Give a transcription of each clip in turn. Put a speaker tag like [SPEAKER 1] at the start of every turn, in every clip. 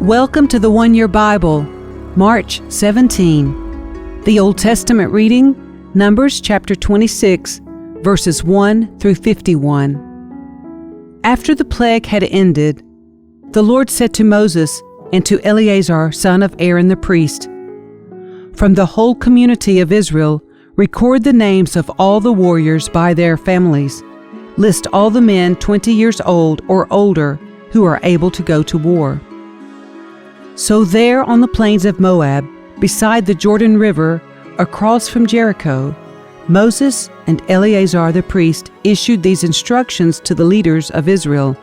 [SPEAKER 1] Welcome to the One Year Bible, March 17. The Old Testament reading, Numbers chapter 26, verses 1 through 51. After the plague had ended, the Lord said to Moses and to Eleazar, son of Aaron the priest, "From the whole community of Israel, record the names of all the warriors by their families. List all the men 20 years old or older who are able to go to war." So there on the plains of Moab, beside the Jordan River, across from Jericho, Moses and Eleazar the priest issued these instructions to the leaders of Israel.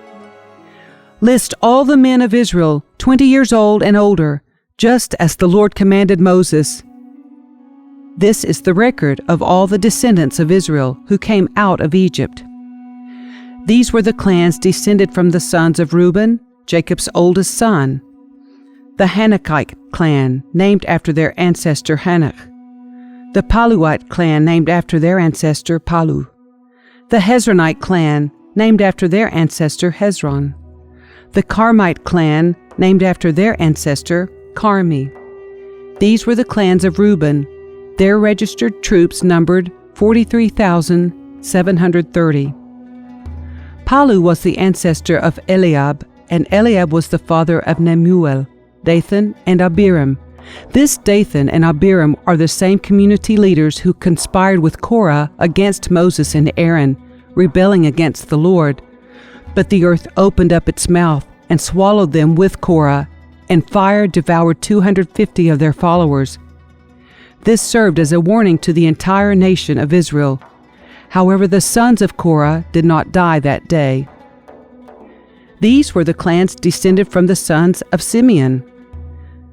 [SPEAKER 1] "List all the men of Israel, 20 years old and older, just as the Lord commanded Moses. This is the record of all the descendants of Israel who came out of Egypt. These were the clans descended from the sons of Reuben, Jacob's oldest son. The Hanakite clan, named after their ancestor Hanach. The Paluite clan, named after their ancestor Palu. The Hezronite clan, named after their ancestor Hezron. The Carmite clan, named after their ancestor Carmi. These were the clans of Reuben. Their registered troops numbered 43,730. Palu was the ancestor of Eliab, and Eliab was the father of Nemuel, Dathan, and Abiram. This Dathan and Abiram are the same community leaders who conspired with Korah against Moses and Aaron, rebelling against the Lord. But the earth opened up its mouth and swallowed them with Korah, and fire devoured 250 of their followers. This served as a warning to the entire nation of Israel. However, the sons of Korah did not die that day. These were the clans descended from the sons of Simeon.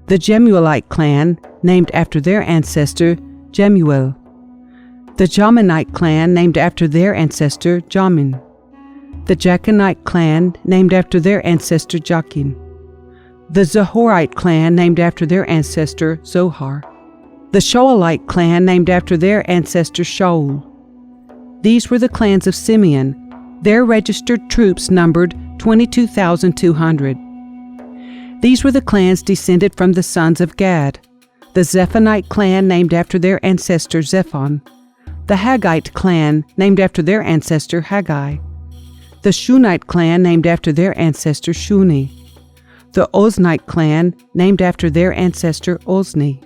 [SPEAKER 1] The Jemuelite clan, named after their ancestor Jemuel. The Jaminite clan, named after their ancestor Jamin. The Jachinite clan, named after their ancestor Jachin. The Zohorite clan, named after their ancestor Zohar. The Shaulite clan, named after their ancestor Shaul. These were the clans of Simeon. Their registered troops numbered 22,200. These were the clans descended from the sons of Gad. The Zephonite clan, named after their ancestor Zephon. The Haggite clan, named after their ancestor Haggai. The Shunite clan, named after their ancestor Shuni. The Oznite clan, named after their ancestor Ozni.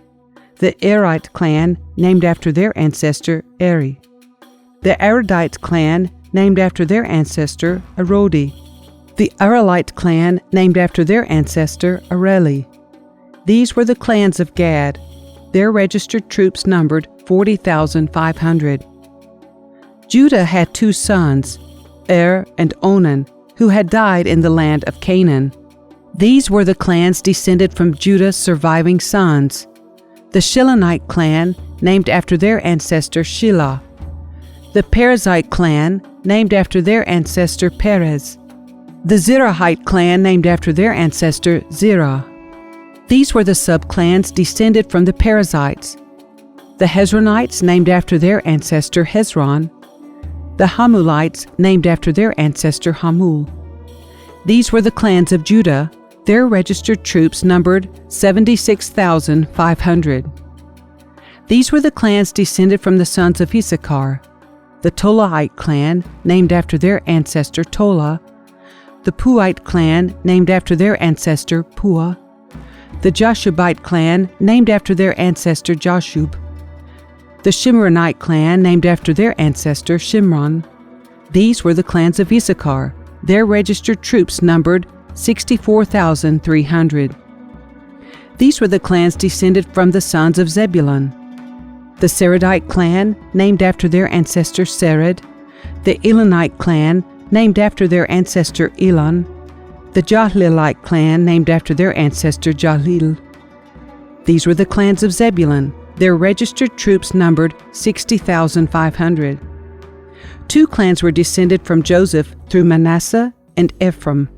[SPEAKER 1] The Erite clan, named after their ancestor Eri. The Aradite clan, named after their ancestor Arodi. The Arelite clan, named after their ancestor Areli. These were the clans of Gad. Their registered troops numbered 40,500. Judah had two sons, Er and Onan, who had died in the land of Canaan. These were the clans descended from Judah's surviving sons. The Shilonite clan, named after their ancestor Shelah. The Perizzite clan, named after their ancestor Perez. The Zerahite clan, named after their ancestor Zerah. These were the subclans descended from the Perizzites. The Hezronites, named after their ancestor Hezron. The Hamulites, named after their ancestor Hamul. These were the clans of Judah. Their registered troops numbered 76,500. These were the clans descended from the sons of Issachar. The Tolahite clan, named after their ancestor Tola. The Puite clan, named after their ancestor Pua. The Jashubite clan, named after their ancestor Jashub. The Shimronite clan, named after their ancestor Shimron. These were the clans of Issachar. Their registered troops numbered 64,300. These were the clans descended from the sons of Zebulun. The Seredite clan, named after their ancestor Sered. The Elonite clan, named after their ancestor Elon. The Jahlilite clan, named after their ancestor Jahlil. These were the clans of Zebulun. Their registered troops numbered 60,500. Two clans were descended from Joseph through Manasseh and Ephraim.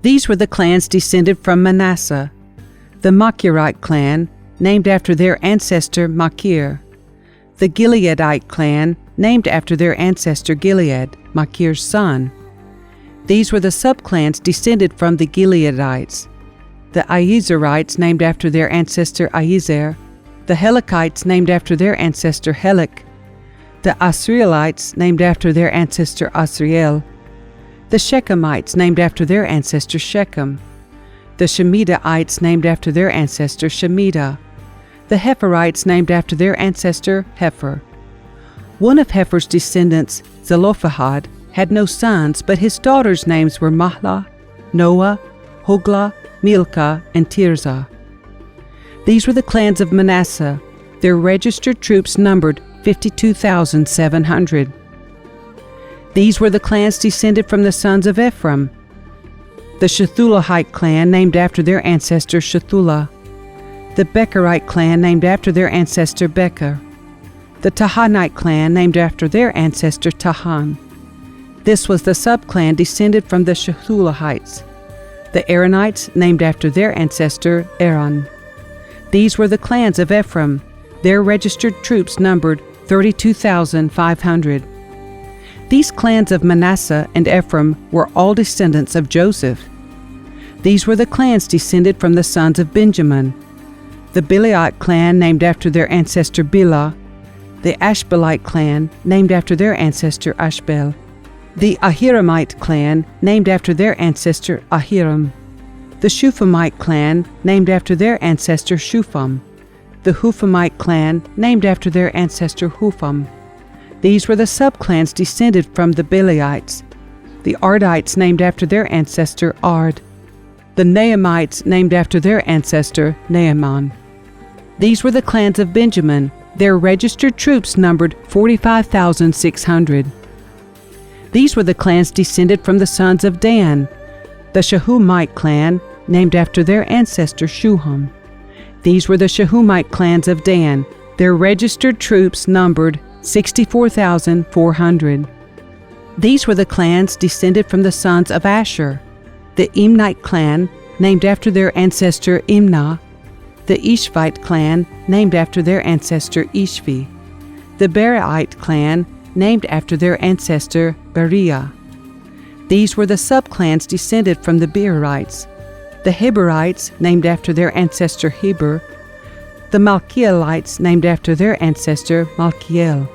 [SPEAKER 1] These were the clans descended from Manasseh. The Machirite clan, named after their ancestor Machir. The Gileadite clan, named after their ancestor Gilead, Machir's son. These were the subclans descended from the Gileadites. The Iezerites, named after their ancestor Iezer. The Helekites, named after their ancestor Helek. The Asrielites, named after their ancestor Asriel. The Shechemites, named after their ancestor Shechem. The Shemidaites, named after their ancestor Shemida. The Heferites, named after their ancestor Hefer. One of Hefer's descendants, Zelophehad, had no sons, but his daughters' names were Mahlah, Noah, Hoglah, Milcah, and Tirzah. These were the clans of Manasseh. Their registered troops numbered 52,700. These were the clans descended from the sons of Ephraim. The Shethulahite clan, named after their ancestor Shethulah. The Becherite clan, named after their ancestor Becher. The Tahanite clan, named after their ancestor Tahan. This was the subclan descended from the Shethulahites. The Aaronites, named after their ancestor Aaron. These were the clans of Ephraim. Their registered troops numbered 32,500. These clans of Manasseh and Ephraim were all descendants of Joseph. These were the clans descended from the sons of Benjamin. The Bileite clan, named after their ancestor Bilah. The Ashbelite clan, named after their ancestor Ashbel. The Ahiramite clan, named after their ancestor Ahiram. The Shuphamite clan, named after their ancestor Shupham. The Huphamite clan, named after their ancestor Hupham. These were the subclans descended from the Bileites. The Ardites, named after their ancestor Ard. The Naamites, named after their ancestor Naaman. These were the clans of Benjamin. Their registered troops numbered 45,600. These were the clans descended from the sons of Dan. The Shahumite clan, named after their ancestor Shuham. These were the Shahumite clans of Dan. Their registered troops numbered 64,400. These were the clans descended from the sons of Asher. The Imnite clan, named after their ancestor Imnah. The Ishvite clan, named after their ancestor Ishvi. The Beriite clan, named after their ancestor Beriah. These were the subclans descended from the Beerites. The Heberites, named after their ancestor Heber. The Malchielites, named after their ancestor Malchiel.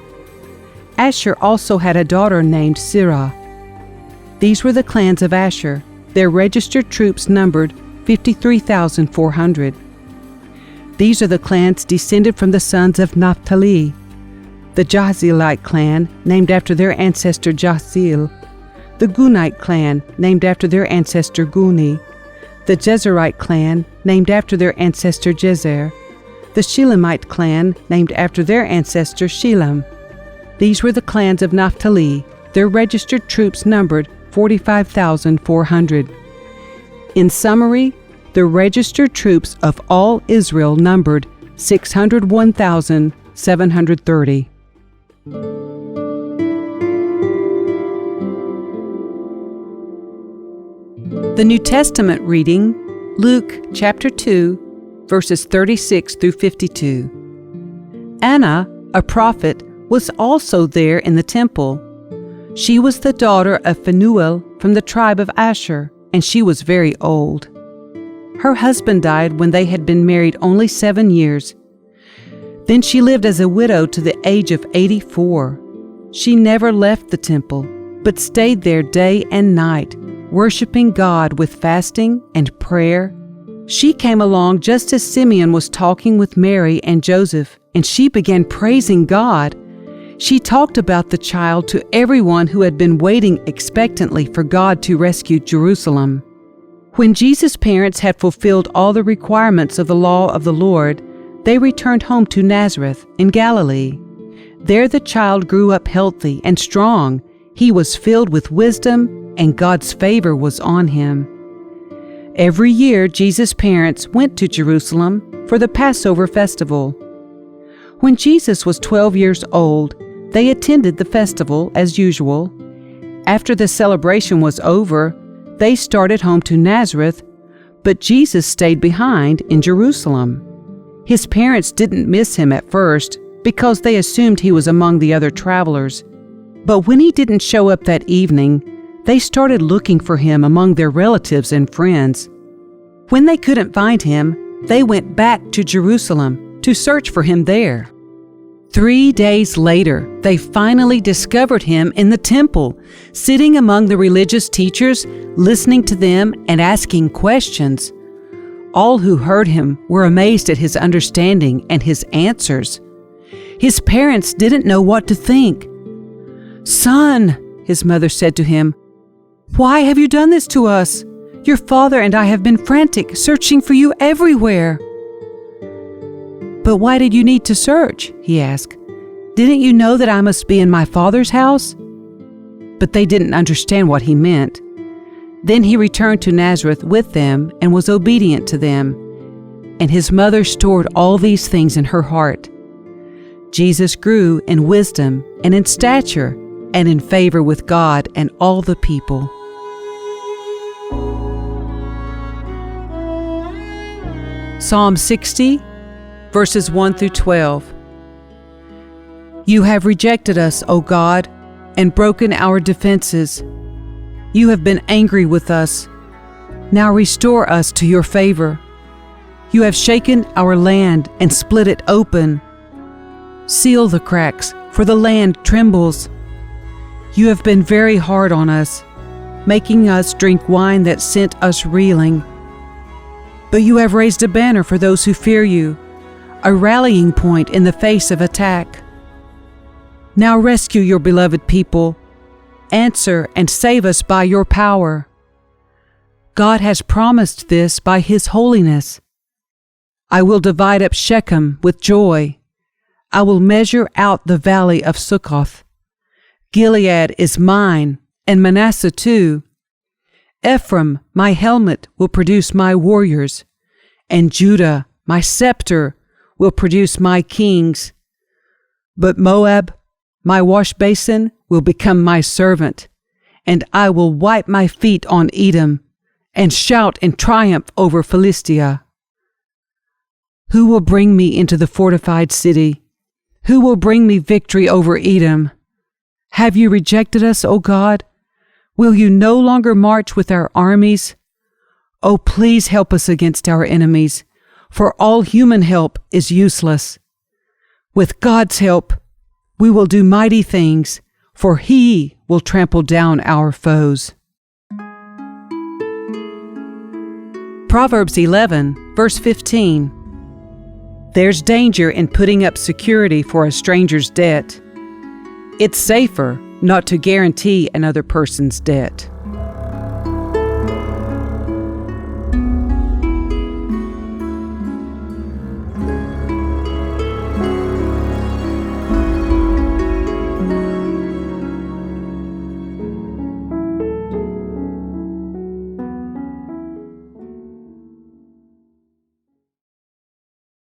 [SPEAKER 1] Asher also had a daughter named Sirah. These were the clans of Asher. Their registered troops numbered 53,400. These are the clans descended from the sons of Naphtali. The Jahzeelite clan, named after their ancestor Jahzeel. The Gunite clan, named after their ancestor Guni. The Jezerite clan, named after their ancestor Jezer. The Shelemite clan, named after their ancestor Shelem. These were the clans of Naphtali. Their registered troops numbered 45,400. In summary, the registered troops of all Israel numbered 601,730. The New Testament reading, Luke chapter 2, verses 36 through 52. Anna, a prophet, was also there in the temple. She was the daughter of Phanuel from the tribe of Asher, and she was very old. Her husband died when they had been married only 7 years. Then she lived as a widow to the age of 84. She never left the temple, but stayed there day and night, worshiping God with fasting and prayer. She came along just as Simeon was talking with Mary and Joseph, and she began praising God. She talked about the child to everyone who had been waiting expectantly for God to rescue Jerusalem. When Jesus' parents had fulfilled all the requirements of the law of the Lord, they returned home to Nazareth in Galilee. There the child grew up healthy and strong. He was filled with wisdom, and God's favor was on him. Every year, Jesus' parents went to Jerusalem for the Passover festival. When Jesus was 12 years old, they attended the festival as usual. After the celebration was over, they started home to Nazareth, but Jesus stayed behind in Jerusalem. His parents didn't miss him at first, because they assumed he was among the other travelers. But when he didn't show up that evening, they started looking for him among their relatives and friends. When they couldn't find him, they went back to Jerusalem to search for him there. 3 days later, they finally discovered him in the temple, sitting among the religious teachers, listening to them and asking questions. All who heard him were amazed at his understanding and his answers. His parents didn't know what to think. "Son," his mother said to him, "why have you done this to us? Your father and I have been frantic, searching for you everywhere." "But why did you need to search?" he asked. "Didn't you know that I must be in my father's house?" But they didn't understand what he meant. Then he returned to Nazareth with them and was obedient to them. And his mother stored all these things in her heart. Jesus grew in wisdom and in stature and in favor with God and all the people. Psalm 60, verses 1 through 12. You have rejected us, O God, and broken our defenses. You have been angry with us. Now restore us to your favor. You have shaken our land and split it open. Seal the cracks, for the land trembles. You have been very hard on us, making us drink wine that sent us reeling. But you have raised a banner for those who fear you, a rallying point in the face of attack. Now rescue your beloved people. Answer and save us by your power. God has promised this by His holiness. I will divide up Shechem with joy. I will measure out the valley of Succoth. Gilead is mine, and Manasseh too. Ephraim, my helmet, will produce my warriors, and Judah, my scepter, will produce my kings. But Moab, my wash basin, will become my servant, and I will wipe my feet on Edom, and shout in triumph over Philistia. Who will bring me into the fortified city? Who will bring me victory over Edom? Have you rejected us, O God? Will you no longer march with our armies? Oh, please help us against our enemies, for all human help is useless. With God's help, we will do mighty things, for He will trample down our foes. Proverbs 11, verse 15. There's danger in putting up security for a stranger's debt. It's safer not to guarantee another person's debt.